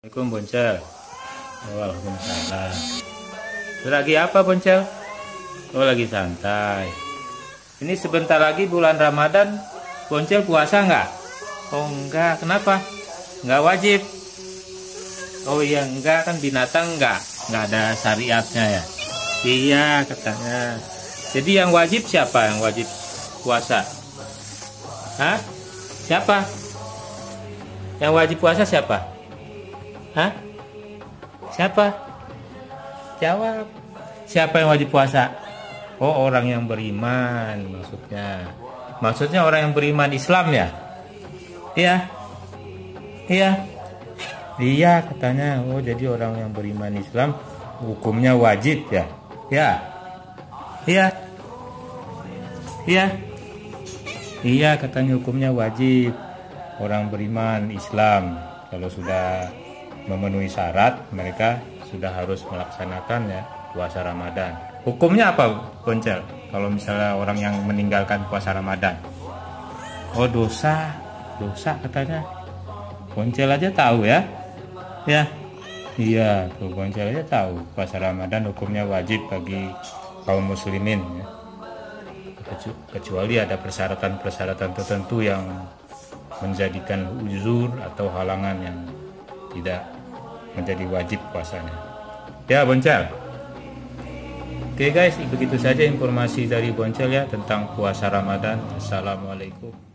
Assalamualaikum Boncel. Waalaikumsalam. Lagi apa Boncel? Oh, lagi santai. Ini sebentar lagi bulan Ramadan. Boncel puasa nggak? Oh enggak, kenapa? Nggak wajib. Oh iya, enggak, kan binatang nggak ada syariatnya ya. Iya katanya. Jadi yang wajib siapa yang wajib puasa? Hah? Siapa? Yang wajib puasa siapa? Hah? Siapa? Jawab. Siapa yang wajib puasa? Oh, orang yang beriman maksudnya. Maksudnya orang yang beriman Islam ya? Iya. Iya. Iya katanya. Oh, jadi orang yang beriman Islam hukumnya wajib ya? Ya. Iya. Iya. Iya katanya hukumnya wajib. Orang beriman Islam kalau sudah memenuhi syarat, mereka sudah harus melaksanakan ya puasa Ramadan. Hukumnya apa Boncel? Kalau misalnya orang yang meninggalkan puasa Ramadan? Oh, dosa katanya. Boncel aja tahu ya? Ya, iya tuh Boncel aja tahu puasa Ramadan hukumnya wajib bagi kaum muslimin ya. Kecuali ada persyaratan-persyaratan tertentu yang menjadikan uzur atau halangan yang tidak menjadi wajib puasanya. Ya Boncel. Oke guys, begitu saja informasi dari Boncel ya tentang puasa Ramadan. Assalamualaikum.